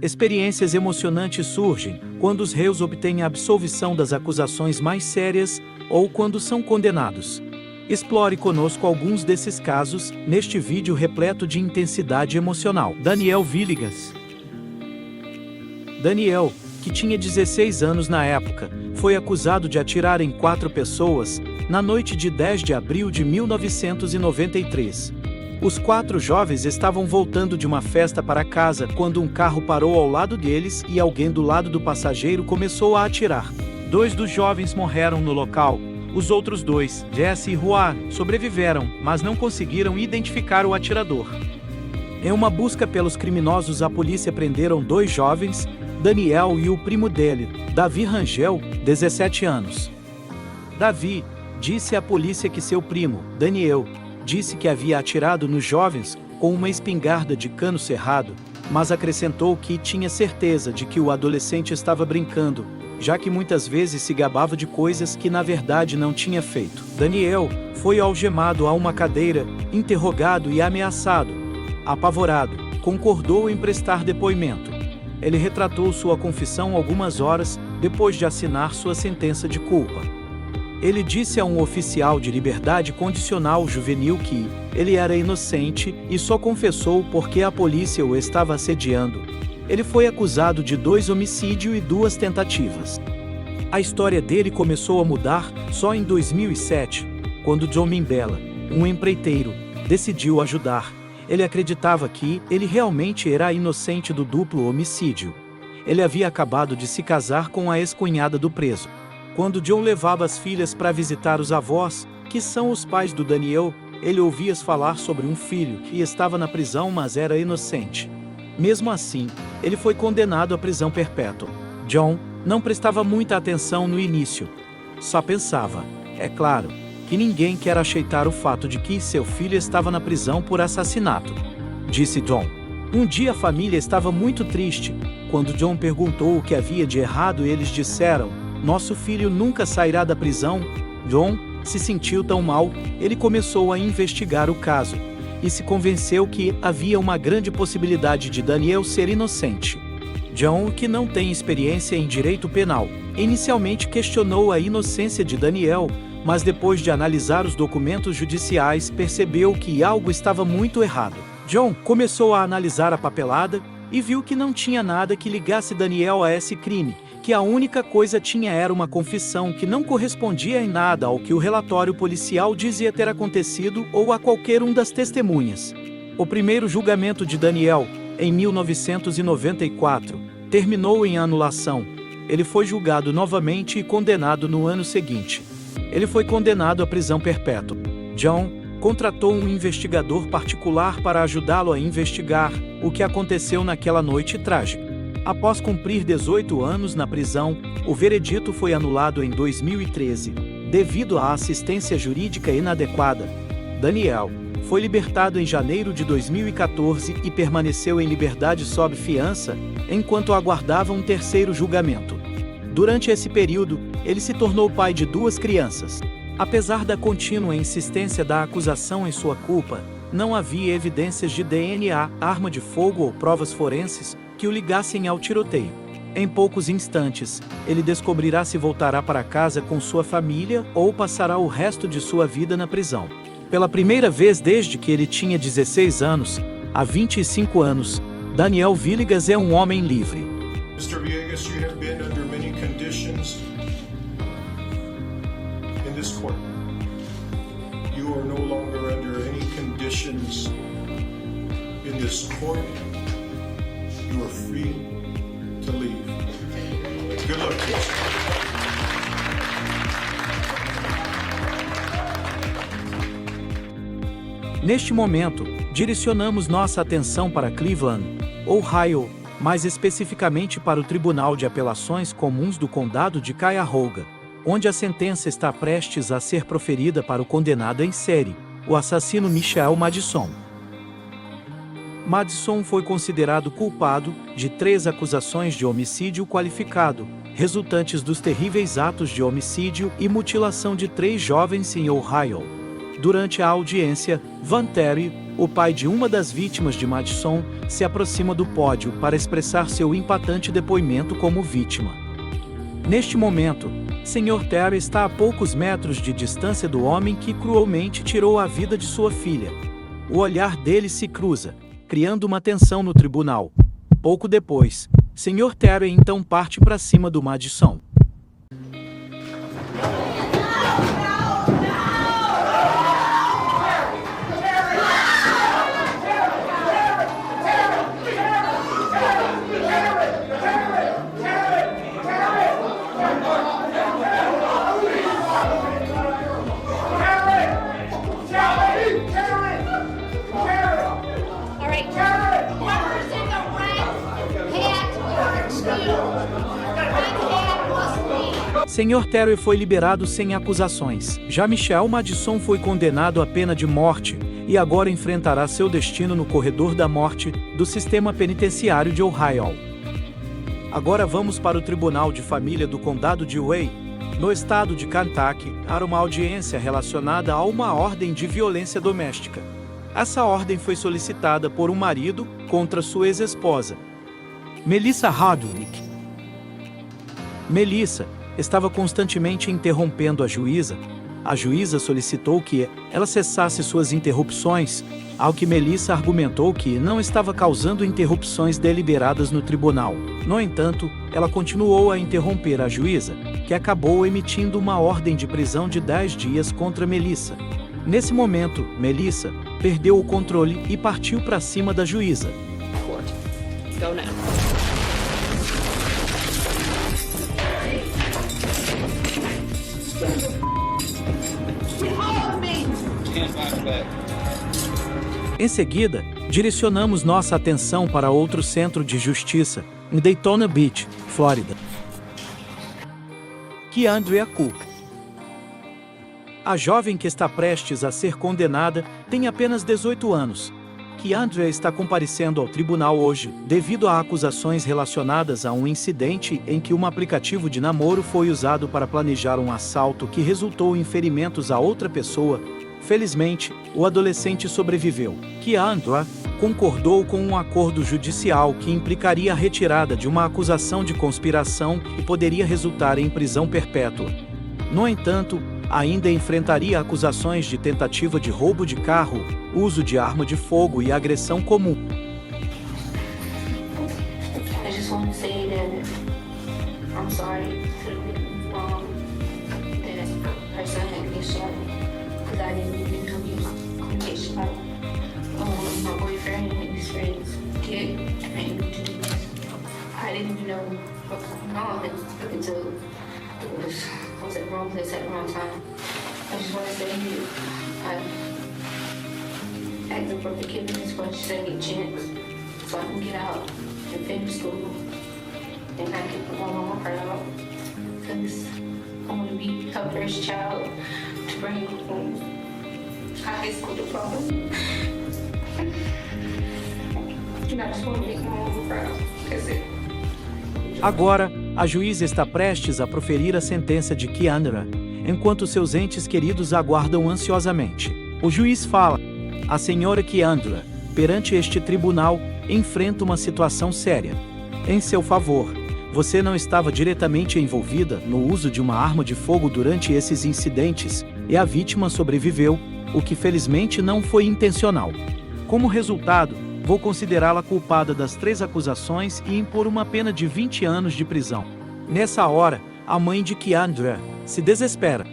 Experiências emocionantes surgem quando os réus obtêm a absolvição das acusações mais sérias ou quando são condenados. Explore conosco alguns desses casos neste vídeo repleto de intensidade emocional. Daniel Villegas. Daniel, que tinha 16 anos na época, foi acusado de atirar em 4 pessoas na noite de 10 de abril de 1993. Os 4 jovens estavam voltando de uma festa para casa quando um carro parou ao lado deles e alguém do lado do passageiro começou a atirar. 2 dos jovens morreram no local. Os outros 2, Jesse e Juan, sobreviveram, mas não conseguiram identificar o atirador. Em uma busca pelos criminosos, a polícia prenderam 2 jovens, Daniel e o primo dele, Davi Rangel, 17 anos. Davi disse à polícia que seu primo, Daniel, disse que havia atirado nos jovens com uma espingarda de cano cerrado, mas acrescentou que tinha certeza de que o adolescente estava brincando, já que muitas vezes se gabava de coisas que na verdade não tinha feito. Daniel foi algemado a uma cadeira, interrogado e ameaçado. Apavorado, concordou em prestar depoimento. Ele retratou sua confissão algumas horas depois de assinar sua sentença de culpa. Ele disse a um oficial de liberdade condicional juvenil que ele era inocente e só confessou porque a polícia o estava assediando. Ele foi acusado de 2 homicídios e 2 tentativas. A história dele começou a mudar só em 2007, quando John Mimbella, um empreiteiro, decidiu ajudar. Ele acreditava que ele realmente era inocente do duplo homicídio. Ele havia acabado de se casar com a ex-cunhada do preso. Quando John levava as filhas para visitar os avós, que são os pais do Daniel, ele ouvia falar sobre um filho que estava na prisão mas era inocente. Mesmo assim, ele foi condenado à prisão perpétua. John não prestava muita atenção no início. Só pensava, é claro, que ninguém quer aceitar o fato de que seu filho estava na prisão por assassinato, disse John. Um dia a família estava muito triste. Quando John perguntou o que havia de errado, eles disseram: "Nosso filho nunca sairá da prisão." John se sentiu tão mal, ele começou a investigar o caso e se convenceu que havia uma grande possibilidade de Daniel ser inocente. John, que não tem experiência em direito penal, inicialmente questionou a inocência de Daniel, mas depois de analisar os documentos judiciais percebeu que algo estava muito errado. John começou a analisar a papelada e viu que não tinha nada que ligasse Daniel a esse crime, que a única coisa tinha era uma confissão que não correspondia em nada ao que o relatório policial dizia ter acontecido ou a qualquer um das testemunhas. O primeiro julgamento de Daniel, em 1994, terminou em anulação. Ele foi julgado novamente e condenado no ano seguinte. Ele foi condenado à prisão perpétua. John contratou um investigador particular para ajudá-lo a investigar o que aconteceu naquela noite trágica. Após cumprir 18 anos na prisão, o veredito foi anulado em 2013, devido à assistência jurídica inadequada. Daniel foi libertado em janeiro de 2014 e permaneceu em liberdade sob fiança, enquanto aguardava um terceiro julgamento. Durante esse período, ele se tornou pai de 2 crianças. Apesar da contínua insistência da acusação em sua culpa, não havia evidências de DNA, arma de fogo ou provas forenses que o ligassem ao tiroteio. Em poucos instantes, ele descobrirá se voltará para casa com sua família ou passará o resto de sua vida na prisão. Pela primeira vez desde que ele tinha 16 anos, há 25 anos, Daniel Villegas é um homem livre. Mr. Villegas, you have been under many conditions in this court. You are no longer under any conditions in this court. You are free to leave. Good luck to you. Neste momento, direcionamos nossa atenção para Cleveland, Ohio, mais especificamente para o Tribunal de Apelações Comuns do Condado de Cuyahoga, onde a sentença está prestes a ser proferida para o condenado em série, o assassino Michael Madison. Madison foi considerado culpado de 3 acusações de homicídio qualificado, resultantes dos terríveis atos de homicídio e mutilação de 3 jovens em Ohio. Durante a audiência, Van Terry, o pai de uma das vítimas de Madison se aproxima do pódio para expressar seu impactante depoimento como vítima. Neste momento, Sr. Terry está a poucos metros de distância do homem que cruelmente tirou a vida de sua filha. O olhar dele se cruza, criando uma tensão no tribunal. Pouco depois, Sr. Terry então parte para cima do Madison. Sr. Terry foi liberado sem acusações. Já Michel Madison foi condenado à pena de morte e agora enfrentará seu destino no corredor da morte do sistema penitenciário de Ohio. Agora vamos para o Tribunal de Família do Condado de Wayne, no estado de Kentucky, para uma audiência relacionada a uma ordem de violência doméstica. Essa ordem foi solicitada por um marido contra sua ex-esposa, Melissa Hardwick. Melissa estava constantemente interrompendo a juíza. A juíza solicitou que ela cessasse suas interrupções, ao que Melissa argumentou que não estava causando interrupções deliberadas no tribunal. No entanto, ela continuou a interromper a juíza, que acabou emitindo uma ordem de prisão de 10 dias contra Melissa. Nesse momento, Melissa perdeu o controle e partiu para cima da juíza. Go now. Em seguida, direcionamos nossa atenção para outro centro de justiça, em Daytona Beach, Flórida. Keandria Cook. A jovem que está prestes a ser condenada tem apenas 18 anos. Keandria está comparecendo ao tribunal hoje devido a acusações relacionadas a um incidente em que um aplicativo de namoro foi usado para planejar um assalto que resultou em ferimentos a outra pessoa. Felizmente, o adolescente sobreviveu. Keandria concordou com um acordo judicial que implicaria a retirada de uma acusação de conspiração e poderia resultar em prisão perpétua. No entanto, ainda enfrentaria acusações de tentativa de roubo de carro, uso de arma de fogo e agressão comum. I just want to say that I'm sorry for the wrong that her son had been shot because I didn't even know he was get shot. My boyfriend and his friends get trained to do this. I didn't even know what was going on until I was at the wrong place at the wrong time. I just want to say I asked them for forgiveness for a second chance so I can get out and finish school and I can put my mama proud because I want to be her first child to bring home a high school diploma. And I just want to make my mama proud because Agora, a juíza está prestes a proferir a sentença de Keandria, enquanto seus entes queridos aguardam ansiosamente. O juiz fala: a senhora Keandria, perante este tribunal, enfrenta uma situação séria. Em seu favor, você não estava diretamente envolvida no uso de uma arma de fogo durante esses incidentes, e a vítima sobreviveu, o que felizmente não foi intencional. Como resultado, vou considerá-la culpada das 3 acusações e impor uma pena de 20 anos de prisão. Nessa hora, a mãe de Keandria se desespera.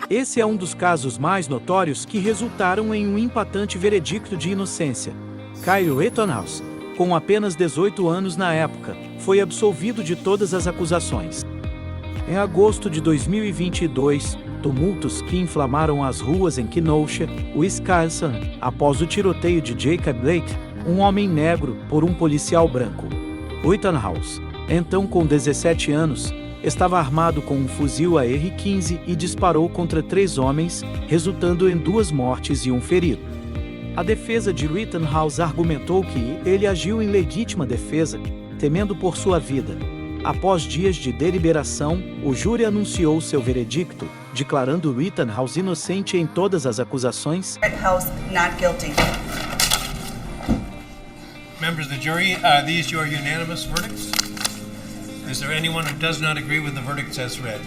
Esse é um dos casos mais notórios que resultaram em um impactante veredicto de inocência. Kyle Rittenhouse, com apenas 18 anos na época, foi absolvido de todas as acusações. Em agosto de 2022, tumultos que inflamaram as ruas em Kenosha, Wisconsin, após o tiroteio de Jacob Blake, um homem negro, por um policial branco. Rittenhouse, então com 17 anos, estava armado com um fuzil AR-15 e disparou contra 3 homens, resultando em 2 mortes e um ferido. A defesa de Rittenhouse argumentou que ele agiu em legítima defesa, temendo por sua vida. Após dias de deliberação, o júri anunciou seu veredicto, declarando Rittenhouse inocente em todas as acusações. Rittenhouse not guilty. Members of the jury, these are your unanimous verdicts. Is there anyone who does not agree with the verdicts as read?